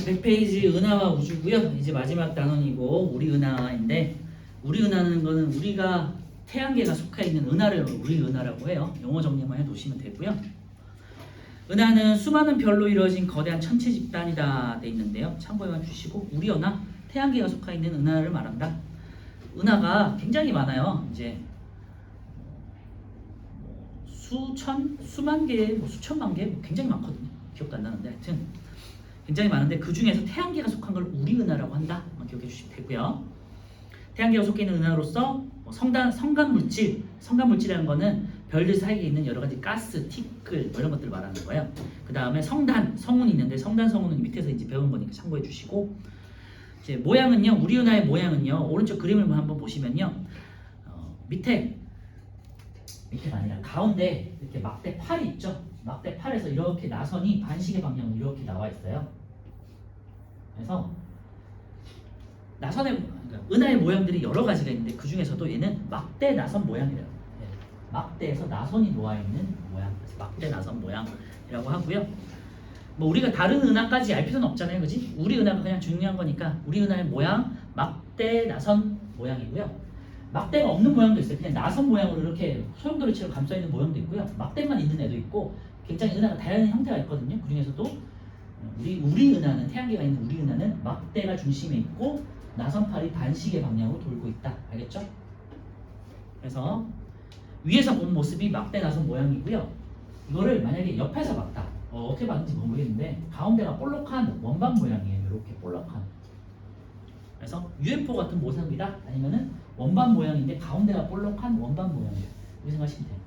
100페이지 은하와 우주고요. 이제 마지막 단원이고 우리 은하인데 우리 은하는 거는 우리가 태양계가 속해 있는 은하를 우리 은하라고 해요. 용어 정리만 해 놓으시면 되고요. 은하는 수많은 별로 이루어진 거대한 천체 집단이다 돼 있는데요. 참고해 주시고 우리 은하 태양계가 속해 있는 은하를 말한다. 은하가 굉장히 많아요. 이제 수만 개, 수천만 개 굉장히 많거든요. 기억도 안 나는데 하여튼 굉장히 많은데 그 중에서 태양계가 속한 걸 우리 은하라고 한다. 기억해 주시면 되고요. 태양계가 속해 있는 은하로서 성간 물질이라는 거는 별들 사이에 있는 여러 가지 가스, 티끌 뭐 이런 것들을 말하는 거예요. 그 다음에 성운이 있는데 성운은 밑에서 이제 배운 거니까 참고해 주시고 이제 모양은요. 우리 은하의 모양은요. 오른쪽 그림을 한번 보시면요. 밑에가 아니라 가운데 이렇게 막대 팔이 있죠. 막대 팔에서 이렇게 나선이 반시계 방향으로 이렇게 나와 있어요. 그래서 나선의 은하의 모양들이 여러 가지가 있는데 그 중에서도 얘는 막대 나선 모양이래요. 막대에서 나선이 놓아 있는 모양, 그래서 막대 나선 모양이라고 하고요. 뭐 우리가 다른 은하까지 알 필요는 없잖아요, 그지? 우리 은하가 그냥 중요한 거니까 우리 은하의 모양 막대 나선 모양이고요. 막대가 없는 모양도 있어요. 그냥 나선 모양으로 이렇게 소용돌이처럼 감싸 있는 모양도 있고요. 막대만 있는 애도 있고 굉장히 은하가 다양한 형태가 있거든요. 그 중에서도 우리 은하는 태양계가 있는 우리 은하는 막대가 중심에 있고 나선팔이 반시계 방향으로 돌고 있다. 알겠죠? 그래서 위에서 본 모습이 막대 나선 모양이고요. 이거를 만약에 옆에서 봤다. 어떻게 봤는지 모르겠는데 가운데가 볼록한 원반 모양이에요. 이렇게 볼록한. 그래서 UFO 같은 모습이다. 아니면은 원반 모양인데 가운데가 볼록한 원반 모양이에요. 이렇게 생각하시면 돼요.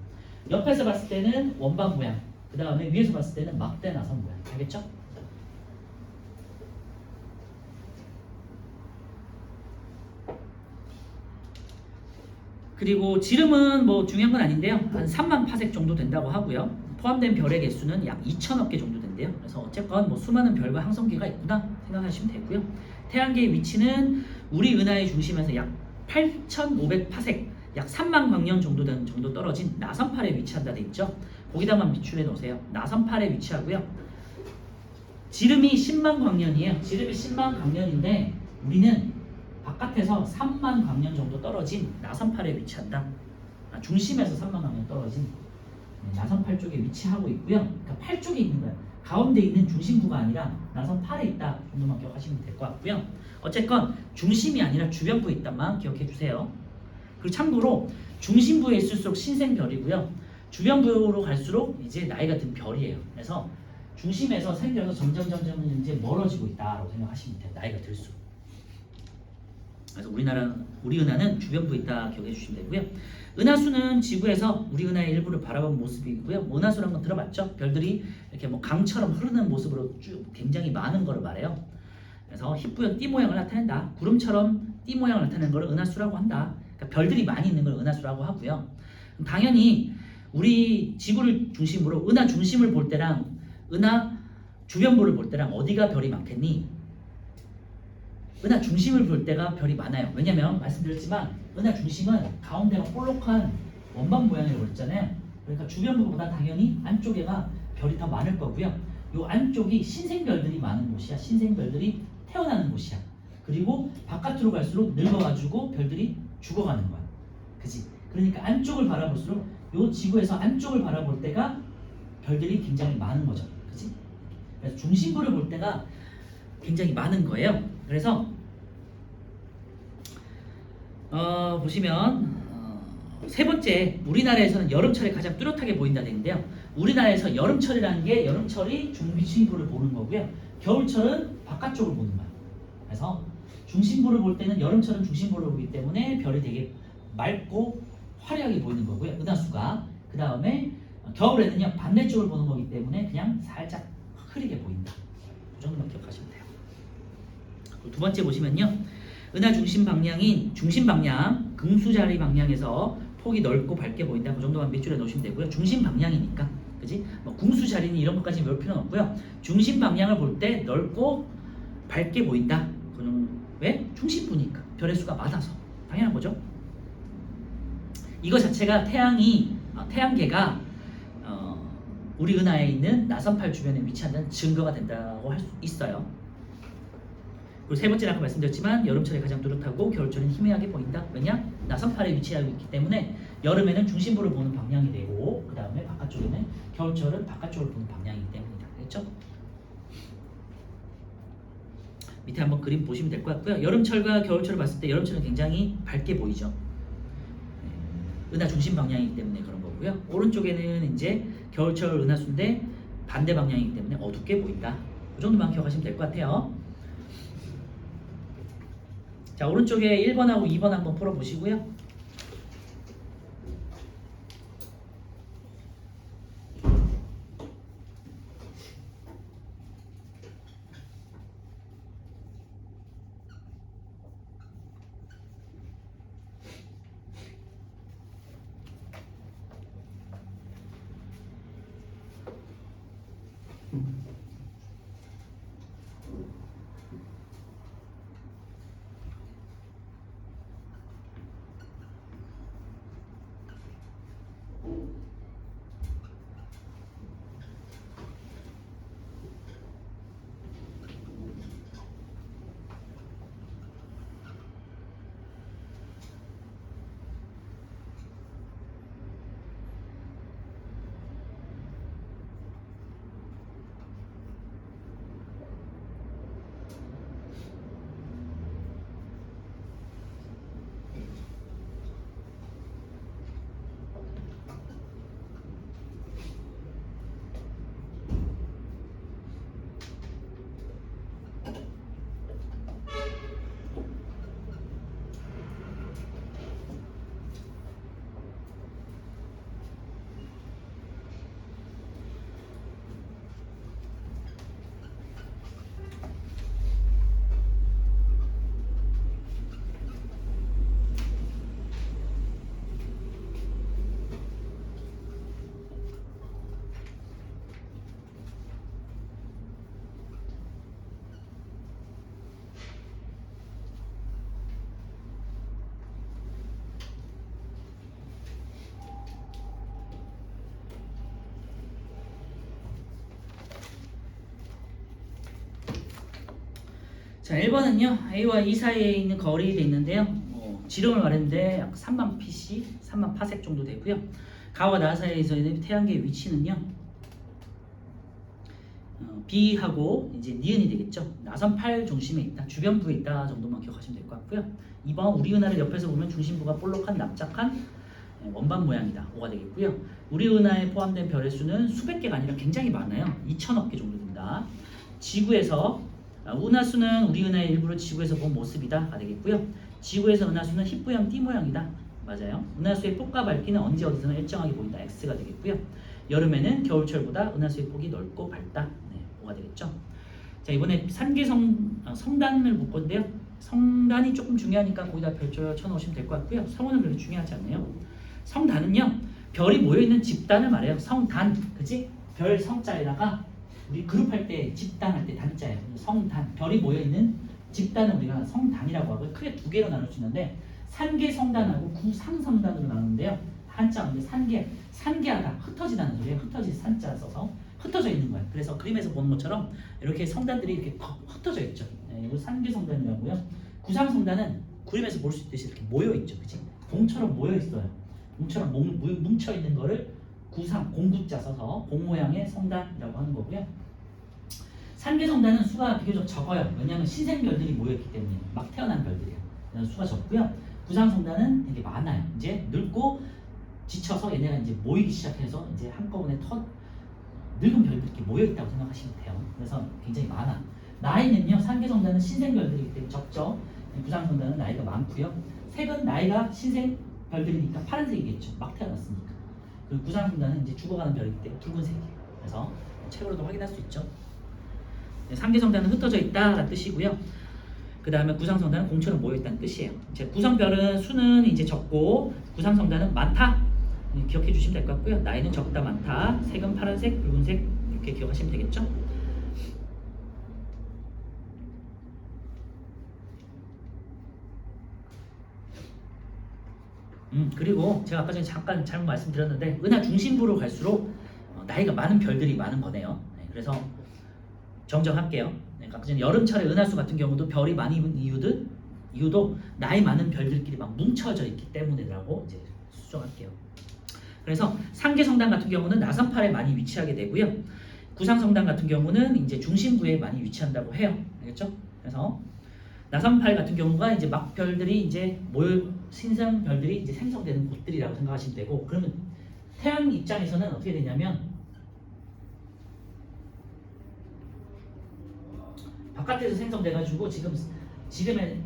옆에서 봤을 때는 원반 모양. 그 다음에 위에서 봤을 때는 막대 나선 모양. 알겠죠? 그리고 지름은 뭐 중요한 건 아닌데요. 한 3만 파색 정도 된다고 하고요. 포함된 별의 개수는 약 2천억 개 정도 된대요. 그래서 어쨌건 뭐 수많은 별과 항성계가 있구나 생각하시면 되고요. 태양계의 위치는 우리 은하의 중심에서 약 8,500파색, 약 3만 광년 정도 떨어진 나선팔에 위치한다 돼 있죠. 거기다만 비추해 놓으세요. 나선팔에 위치하고요. 지름이 10만 광년이에요. 지름이 10만 광년인데 우리는 바깥에서 3만 광년 정도 떨어진 나선팔에 위치한다. 중심에서 3만 광년 떨어진 나선팔 쪽에 위치하고 있고요. 그러니까 팔 쪽에 있는 거예요. 가운데 있는 중심부가 아니라 나선팔에 있다 정도만 기억하시면 될 것 같고요. 어쨌건 중심이 아니라 주변부에 있다만 기억해 주세요. 그리고 참고로 중심부에 있을수록 신생별이고요. 주변부로 갈수록 이제 나이가 든 별이에요. 그래서 중심에서 생겨서 점점 이제 멀어지고 있다라고 생각하시면 돼요. 나이가 들수록. 그래서 우리 은하는 주변부에 있다 기억해 주시면 되고요. 은하수는 지구에서 우리 은하의 일부를 바라본 모습이고요. 은하수라는 건 들어봤죠? 별들이 이렇게 뭐 강처럼 흐르는 모습으로 쭉 굉장히 많은 거를 말해요. 그래서 희뿌연 띠 모양을 나타낸다. 구름처럼 띠 모양을 나타내는 걸 은하수라고 한다. 그러니까 별들이 많이 있는 걸 은하수라고 하고요. 당연히 우리 지구를 중심으로 은하 중심을 볼 때랑 은하 주변부를 볼 때랑 어디가 별이 많겠니? 은하 중심을 볼 때가 별이 많아요. 왜냐면 말씀드렸지만 은하 중심은 가운데가 볼록한 원반 모양이라고 그랬잖아요. 그러니까 주변부보다 당연히 안쪽에가 별이 더 많을 거고요. 이 안쪽이 신생별들이 많은 곳이야. 신생별들이 태어나는 곳이야. 그리고 바깥으로 갈수록 늙어가지고 별들이 죽어가는 거야. 그지? 그러니까 안쪽을 바라볼수록 이 지구에서 안쪽을 바라볼 때가 별들이 굉장히 많은 거죠. 그지? 그래서 중심부를 볼 때가 굉장히 많은 거예요. 그래서 보시면 세 번째 우리나라에서는 여름철에 가장 뚜렷하게 보인다 되는데요. 우리나라에서 여름철이라는 게 여름철이 중심부를 보는 거고요. 겨울철은 바깥쪽을 보는 거예요. 그래서 중심부를 볼 때는 여름철은 중심부를 보기 때문에 별이 되게 맑고 화려하게 보이는 거고요. 은하수가 그 다음에 겨울에는요 반대쪽을 보는 거기 때문에 그냥 살짝 흐리게 보인다. 그 정도만 기억하시면 돼요. 두 번째 보시면요. 은하 중심 방향인 중심 방향 금수자리 방향에서 폭이 넓고 밝게 보인다. 그 정도만 밑줄에 넣으시면 되고요. 중심 방향이니까, 그지? 뭐 궁수자리니 이런 것까지 배울 필요는 없고요. 중심 방향을 볼 때 넓고 밝게 보인다. 그는 왜? 중심부니까 별의 수가 많아서 당연한 거죠. 이거 자체가 태양계가 우리 은하에 있는 나선팔 주변에 위치한다는 증거가 된다고 할 수 있어요. 그리고 세 번째는 아까 말씀드렸지만 여름철에 가장 뚜렷하고 겨울철엔 희미하게 보인다. 왜냐? 나선팔에 위치하고 있기 때문에 여름에는 중심부를 보는 방향이 되고 그 다음에 바깥쪽에는 겨울철은 바깥쪽을 보는 방향이기 때문이다. 알겠죠? 밑에 한번 그림 보시면 될 것 같고요. 여름철과 겨울철을 봤을 때 여름철은 굉장히 밝게 보이죠. 은하 중심 방향이기 때문에 그런 거고요. 오른쪽에는 이제 겨울철 은하수인데 반대 방향이기 때문에 어둡게 보인다. 이 정도만 기억하시면 될 것 같아요. 자, 오른쪽에 1번하고 2번 한번 풀어보시고요. 자, 1번은요. A와 E 사이에 있는 거리에 있는데요. 지름을 말했는데 약 3만 pc, 3만 파섹 정도 되고요. 가와 나 사이에서 있는 태양계의 위치는요. B하고 이제 니은이 되겠죠. 나선 8 중심에 있다, 주변부에 있다 정도만 기억하시면 될 것 같고요. 2번 우리 은하를 옆에서 보면 중심부가 볼록한 납작한 원반 모양이다. 5가 되겠고요. 우리 은하에 포함된 별의 수는 수백 개가 아니라 굉장히 많아요. 2천억 개 정도 된다. 지구에서 은하수는 우리 은하의 일부를 지구에서 본 모습이다가 되겠고요. 지구에서 은하수는 힙부형 띠 모양이다. 맞아요. 은하수의 폭과 밝기는 언제 어디서나 일정하게 보인다. X가 되겠고요. 여름에는 겨울철보다 은하수의 폭이 넓고 밝다. 네, 5가 되겠죠. 자, 이번에 성단을 볼 건데요. 성단이 조금 중요하니까 거기다 별표 쳐놓으시면 될 것 같고요. 성은 별로 중요하지 않네요. 성단은요, 별이 모여있는 집단을 말해요. 성단, 그치? 별 성자에다가 우리 그룹할 때 집단할 때 단자예요. 성단, 별이 모여있는 집단을 우리가 성단이라고 하고 크게 두 개로 나눌 수 있는데 산계 성단하고 구상성단으로 나누는데요. 한자인데 산계하다, 흩어지다는 소리예요. 흩어지 산자 써서 흩어져 있는 거예요. 그래서 그림에서 보는 것처럼 이렇게 성단들이 이렇게 흩어져 있죠. 네, 이거 산계 성단이라고요. 구상성단은 그림에서 볼 수 있듯이 이렇게 모여 있죠, 그치? 봉처럼 모여 있어요. 봉처럼 뭉쳐 있는 거를 구상, 공구자 써서 공 모양의 성단이라고 하는 거고요. 산계 성단은 수가 비교적 적어요. 왜냐하면 신생별들이 모여있기 때문에 막 태어난 별들이에요. 그래서 수가 적고요. 구상 성단은 되게 많아요. 이제 늙고 지쳐서 얘네가 이제 모이기 시작해서 이제 한꺼번에 늙은 별들이 이렇게 모여있다고 생각하시면 돼요. 그래서 굉장히 많아. 나이는요, 산계 성단은 신생별들이기 때문에 적죠. 구상 성단은 나이가 많고요. 색은 나이가 신생별들이니까 파란색이겠죠. 막 태어났으니까. 그 구상성단은 이제 죽어가는 별이기 때문에 붉은색이에요. 그래서 책으로도 확인할 수 있죠. 네, 상계성단은 흩어져 있다라는 뜻이고요. 그 다음에 구상성단은 공처럼 모여있다는 뜻이에요. 이제 구성별은 수는 이제 적고 구상성단은 많다. 기억해 주시면 될 것 같고요. 나이는 적다, 많다. 색은 파란색, 붉은색 이렇게 기억하시면 되겠죠. 그리고 제가 아까 전에 잠깐 잘못 말씀드렸는데 은하 중심부로 갈수록 나이가 많은 별들이 많은 거네요. 네, 그래서 정정할게요. 네, 아까 전에 여름철에 은하수 같은 경우도 별이 많이 있는 이유도 나이 많은 별들끼리 막 뭉쳐져 있기 때문이라고 이제 수정할게요. 그래서 상계성단 같은 경우는 나선팔에 많이 위치하게 되고요. 구상성단 같은 경우는 이제 중심부에 많이 위치한다고 해요. 알겠죠? 그래서 나선팔 같은 경우가 이제 막 별들이 이제 신성 별들이 이제 생성되는 곳들이라고 생각하시면 되고, 그러면 태양 입장에서는 어떻게 되냐면 바깥에서 생성돼가지고 지름의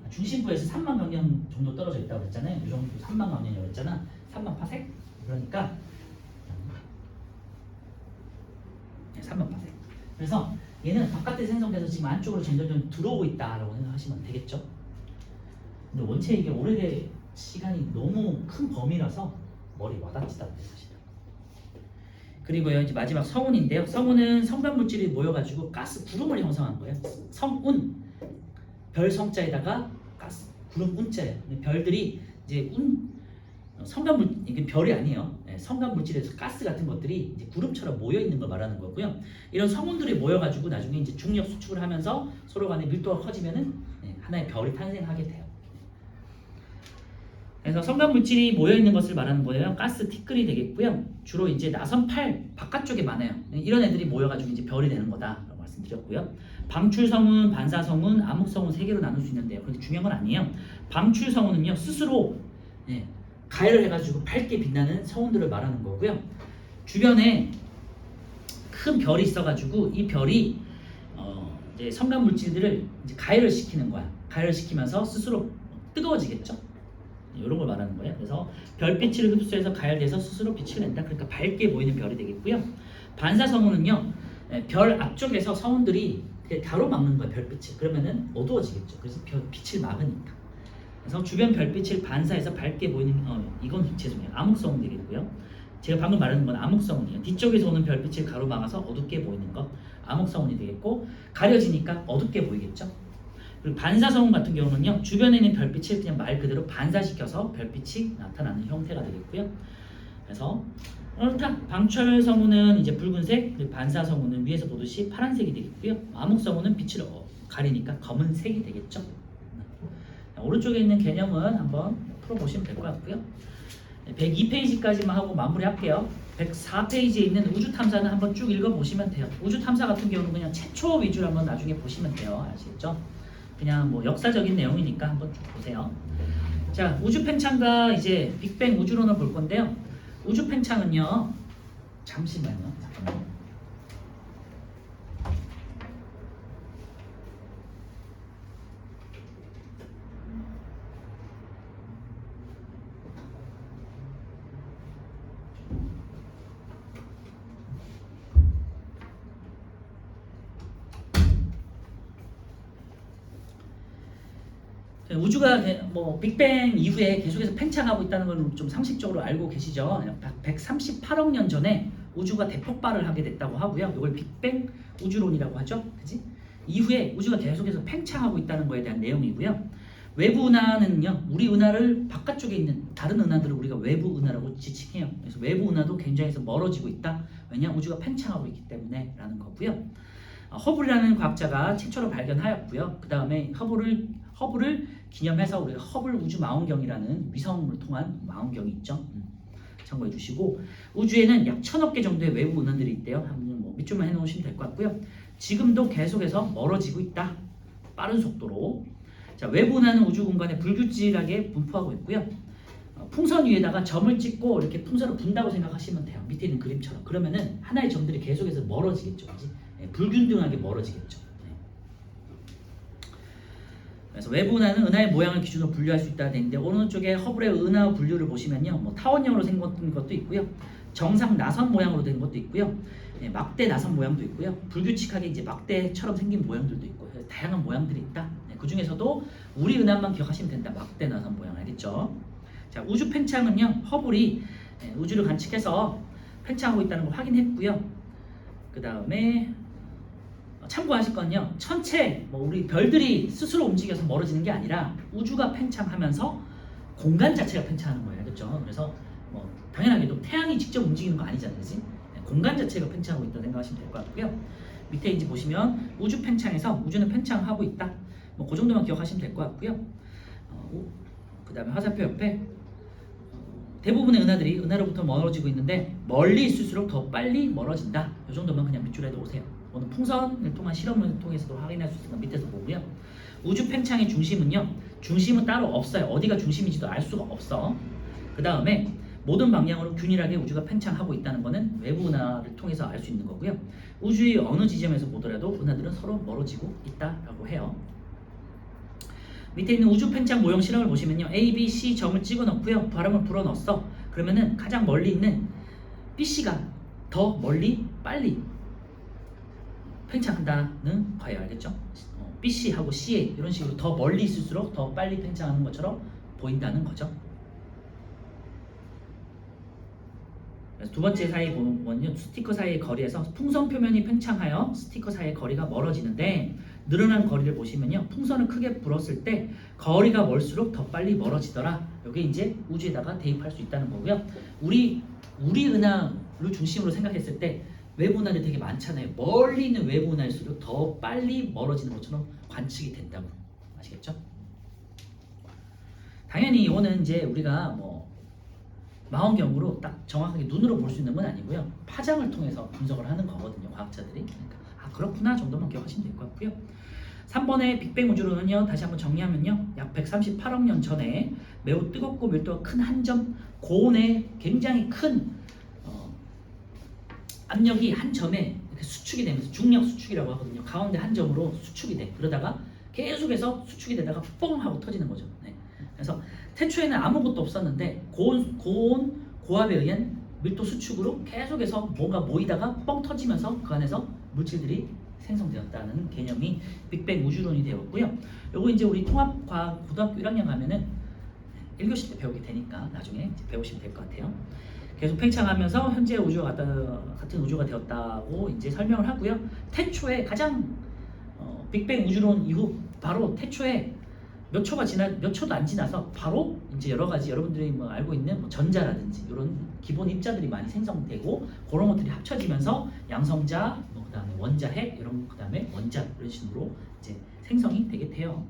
중심부에서 3만 광년 정도 떨어져 있다고 그랬잖아요. 이 정도 3만 광년이라고 했잖아. 3만 파색. 그러니까 3만 파색. 그래서 얘는 바깥에 생성돼서 지금 안쪽으로 점점 들어오고 있다라고 생각하시면 되겠죠. 근데 원체 이게 오래된 시간이 너무 큰 범위라서 머리 와닿지도 않아요, 사실은. 그리고요, 이제 마지막 성운인데요. 성운은 성간 물질이 모여가지고 가스 구름을 형성한 거예요. 성운, 별 성자에다가 가스, 구름 운자예요. 별들이 이제 이게 별이 아니에요. 성간 물질에서 가스 같은 것들이 이제 구름처럼 모여 있는 걸 말하는 거고요. 이런 성운들이 모여가지고 나중에 이제 중력 수축을 하면서 서로 간의 밀도가 커지면은 하나의 별이 탄생하게 돼요. 그래서 성간 물질이 모여 있는 것을 말하는 거예요. 가스 티끌이 되겠고요. 주로 이제 나선팔 바깥쪽에 많아요. 이런 애들이 모여가지고 이제 별이 되는 거다라고 말씀드렸고요. 방출성운, 반사성운, 암흑성운 세 개로 나눌 수 있는데요. 그런데 중요한 건 아니에요. 방출성운은요, 스스로 가열을 해가지고 밝게 빛나는 성운들을 말하는 거고요. 주변에 큰 별이 있어가지고 이 별이 이제 성간 물질들을 이제 가열을 시키는 거야. 가열을 시키면서 스스로 뜨거워지겠죠. 이런 걸 말하는 거예요. 그래서 별빛을 흡수해서 가열돼서 스스로 빛을 낸다. 그러니까 밝게 보이는 별이 되겠고요. 반사성운은요, 별 앞쪽에서 성운들이 가로막는 거예요. 별빛을. 그러면은 어두워지겠죠. 그래서 빛을 막으니까. 그래서 주변 별빛을 반사해서 밝게 보이는 이건 죄송해요. 암흑성운 되겠고요. 제가 방금 말하는 건 암흑성운이에요. 뒤쪽에서 오는 별빛을 가로막아서 어둡게 보이는 것, 암흑성운이 되겠고, 가려지니까 어둡게 보이겠죠. 그리고 반사성운 같은 경우는요, 주변에 있는 별빛을 그냥 말 그대로 반사시켜서 별빛이 나타나는 형태가 되겠고요. 그래서 방출성운은 이제 붉은색, 그리고 반사성운은 위에서 보듯이 파란색이 되겠고요. 암흑성운은 빛을 가리니까 검은색이 되겠죠. 오른쪽에 있는 개념은 한번 풀어보시면 될 것 같고요. 102페이지까지만 하고 마무리할게요. 104페이지에 있는 우주탐사는 한번 쭉 읽어보시면 돼요. 우주탐사 같은 경우는 그냥 최초 위주로 한번 나중에 보시면 돼요. 아시겠죠? 그냥 뭐 역사적인 내용이니까 한번 쭉 보세요. 자, 우주 팽창과 이제 빅뱅 우주론을 볼 건데요. 우주 팽창은요, 잠시만요. 잠깐만요. 우주가 뭐 빅뱅 이후에 계속해서 팽창하고 있다는 걸 좀 상식적으로 알고 계시죠? 138억 년 전에 우주가 대폭발을 하게 됐다고 하고요. 이걸 빅뱅 우주론이라고 하죠. 그지? 이후에 우주가 계속해서 팽창하고 있다는 거에 대한 내용이고요. 외부 은하는요, 우리 은하를 바깥쪽에 있는 다른 은하들을 우리가 외부 은하라고 지칭해요. 그래서 외부 은하도 굉장히 멀어지고 있다. 왜냐? 우주가 팽창하고 있기 때문에 라는 거고요. 허블이라는 과학자가 최초로 발견하였고요. 그 다음에 허블을 기념해서 우리가 허블 우주 망원경이라는 위성을 통한 망원경이 있죠. 참고해 주시고, 우주에는 약 1000억 개 정도의 외부 은하들이 있대요. 한번 뭐 밑줄만 해놓으시면 될 것 같고요. 지금도 계속해서 멀어지고 있다. 빠른 속도로. 자, 외부 은하는 우주 공간에 불규칙하게 분포하고 있고요. 풍선 위에다가 점을 찍고 이렇게 풍선을 분다고 생각하시면 돼요. 밑에 있는 그림처럼. 그러면은 하나의 점들이 계속해서 멀어지겠죠. 그치? 불균등하게 멀어지겠죠. 그래서 외부 은하는 은하의 모양을 기준으로 분류할 수 있다고 되는데, 오른쪽에 허블의 은하 분류를 보시면요, 뭐 타원형으로 생긴 것도 있고요, 정상 나선 모양으로 된 것도 있고요, 막대 나선 모양도 있고요, 불규칙하게 이제 막대처럼 생긴 모양들도 있고, 다양한 모양들이 있다. 그 중에서도 우리 은하만 기억하시면 된다. 막대 나선 모양, 알겠죠? 자, 우주 팽창은요, 허블이 우주를 관측해서 팽창하고 있다는 걸 확인했고요. 그 다음에 참고하실 건요, 천체 우리 별들이 스스로 움직여서 멀어지는 게 아니라 우주가 팽창하면서 공간 자체가 팽창하는 거예요. 그렇죠? 그래서 당연하게도 태양이 직접 움직이는 거 아니잖아요. 그치? 공간 자체가 팽창하고 있다고 생각하시면 될 것 같고요. 밑에 이제 보시면 우주 팽창에서 우주는 팽창하고 있다. 뭐 그 정도만 기억하시면 될 것 같고요. 그 다음에 화살표 옆에 대부분의 은하들이 은하로부터 멀어지고 있는데 멀리 있을수록 더 빨리 멀어진다. 이 정도만 그냥 밑줄에 놓으세요. 오늘 풍선을 통한 실험을 통해서도 확인할 수 있으니까 밑에서 보고요. 우주 팽창의 중심은요. 중심은 따로 없어요. 어디가 중심인지도 알 수가 없어. 그 다음에 모든 방향으로 균일하게 우주가 팽창하고 있다는 것은 외부 은하를 통해서 알 수 있는 거고요. 우주의 어느 지점에서 보더라도 은하들은 서로 멀어지고 있다라고 해요. 밑에 있는 우주 팽창 모형 실험을 보시면요. A, B, C 점을 찍어 넣고요. 바람을 불어 넣었어. 그러면은 가장 멀리 있는 BC가 더 멀리 빨리 팽창한다는 거예요. 알겠죠? BC하고 CA 이런 식으로 더 멀리 있을수록 더 빨리 팽창하는 것처럼 보인다는 거죠. 그래서 두 번째 사이 보면요. 스티커 사이의 거리에서 풍선 표면이 팽창하여 스티커 사이의 거리가 멀어지는데 늘어난 거리를 보시면요. 풍선을 크게 불었을 때 거리가 멀수록 더 빨리 멀어지더라. 이게 이제 우주에다가 대입할 수 있다는 거고요. 우리 은하를 중심으로 생각했을 때 외부 은하들이 되게 많잖아요. 멀리 있는 외부 은하일수록 더 빨리 멀어지는 것처럼 관측이 된다고. 아시겠죠? 당연히 이거는 이제 우리가 뭐 망원경으로 딱 정확하게 눈으로 볼 수 있는 건 아니고요. 파장을 통해서 분석을 하는 거거든요. 과학자들이. 그러니까 그렇구나 정도만 기억하시면 될 것 같고요. 3번의 빅뱅 우주론은요. 다시 한번 정리하면요. 약 138억 년 전에 매우 뜨겁고 밀도가 큰 한 점 고온에 굉장히 큰 압력이 한 점에 이렇게 수축이 되면서 중력 수축이라고 하거든요. 가운데 한 점으로 수축이 돼. 그러다가 계속해서 수축이 되다가 뻥 하고 터지는 거죠. 네. 그래서 태초에는 아무것도 없었는데 고압에 의한 밀도 수축으로 계속해서 뭔가 모이다가 뻥 터지면서 그 안에서 물질들이 생성되었다는 개념이 빅뱅 우주론이 되었고요. 요거 이제 우리 통합과학 고등학교 1학년 가면은 1교시 때 배우게 되니까 나중에 이제 배우시면 될 것 같아요. 계속 팽창하면서 현재 우주와 같은 우주가 되었다고 이제 설명을 하고요. 태초에 가장 빅뱅 우주론 이후 바로 태초에 몇 초도 안 지나서 바로 이제 여러 가지 여러분들이 뭐 알고 있는 뭐 전자라든지 이런 기본 입자들이 많이 생성되고 그런 것들이 합쳐지면서 양성자, 뭐 그다음에 원자핵 이런 그다음에 원자 이런 식으로 이제 생성이 되게 돼요.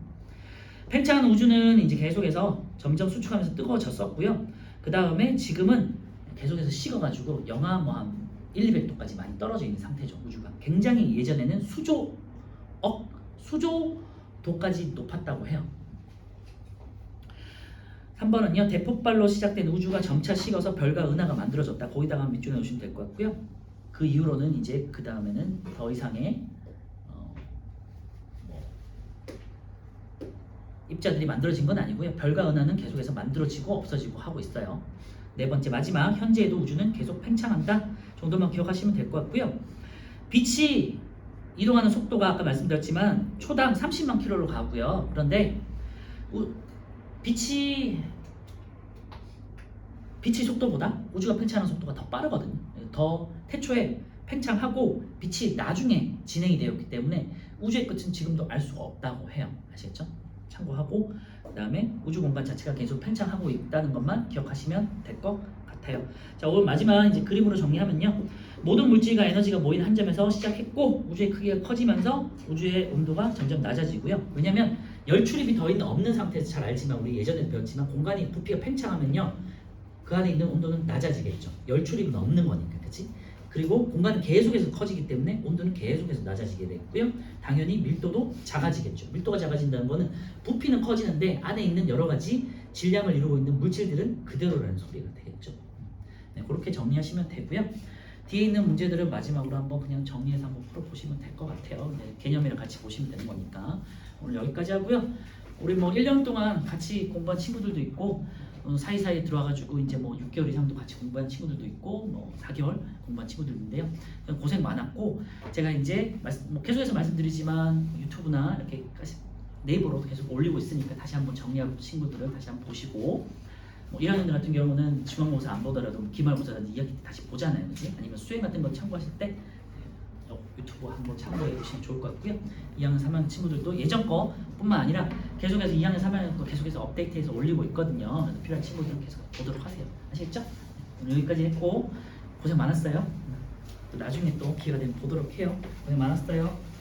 팽창한 우주는 이제 계속해서 점점 수축하면서 뜨거워졌었고요. 그 다음에 지금은 계속해서 식어가지고 영하 뭐 한 1, 200도까지 많이 떨어져 있는 상태죠. 우주가 굉장히 예전에는 수조도까지 높았다고 해요. 3번은요. 대폭발로 시작된 우주가 점차 식어서 별과 은하가 만들어졌다. 거기다가 밑줄에 넣으시면 될 것 같고요. 그 이후로는 이제 그 다음에는 더 이상의 입자들이 만들어진 건 아니고요. 별과 은하는 계속해서 만들어지고 없어지고 하고 있어요. 네 번째 마지막 현재에도 우주는 계속 팽창한다 정도만 기억하시면 될 것 같고요. 빛이 이동하는 속도가 아까 말씀드렸지만 초당 30만 킬로로 가고요. 그런데 빛이 속도보다 우주가 팽창하는 속도가 더 빠르거든요. 더 태초에 팽창하고 빛이 나중에 진행이 되었기 때문에 우주의 끝은 지금도 알 수가 없다고 해요. 아시겠죠? 참고하고 그 다음에 우주 공간 자체가 계속 팽창하고 있다는 것만 기억하시면 될 것 같아요. 자, 오늘 마지막 이제 그림으로 정리하면요. 모든 물질과 에너지가 모인 한 점에서 시작했고 우주의 크기가 커지면서 우주의 온도가 점점 낮아지고요. 왜냐하면 열 출입이 더 있는 없는 상태에서 잘 알지만 우리 예전에 배웠지만 공간이 부피가 팽창하면요. 그 안에 있는 온도는 낮아지겠죠. 열 출입은 없는 거니까. 그렇지? 그리고 공간은 계속해서 커지기 때문에 온도는 계속해서 낮아지게 되고요. 당연히 밀도도 작아지겠죠. 밀도가 작아진다는 거는 부피는 커지는데 안에 있는 여러 가지 질량을 이루고 있는 물질들은 그대로라는 소리가 되겠죠. 네, 그렇게 정리하시면 되고요. 뒤에 있는 문제들은 마지막으로 한번 그냥 정리해서 한번 풀어보시면 될 것 같아요. 네, 개념이랑 같이 보시면 되는 거니까 오늘 여기까지 하고요. 우리 뭐 1년 동안 같이 공부한 친구들도 있고 사이사이에 들어와가지고 이제 뭐 6개월 이상도 같이 공부한 친구들도 있고 뭐 4개월 공부한 친구들도 있는데요. 고생 많았고 제가 이제 계속해서 말씀드리지만 유튜브나 이렇게 네이버로 계속 올리고 있으니까 다시 한번 정리하고 친구들은 다시 한번 보시고 뭐 1학년들 같은 경우는 중간고사 안 보더라도 기말고사라든지 2학기 때 다시 보잖아요. 그치? 아니면 수행 같은 거 참고하실 때 유튜브 한번 참고해 보시면 좋을 것 같고요. 2학년 3학년 친구들도 예전 거 뿐만 아니라 계속해서 2학년 3학년 거 계속해서 업데이트해서 올리고 있거든요. 그래서 필요한 친구들은 계속 보도록 하세요. 아시겠죠? 오늘 여기까지 했고 고생 많았어요. 나중에 또 기회가 되면 보도록 해요. 고생 많았어요.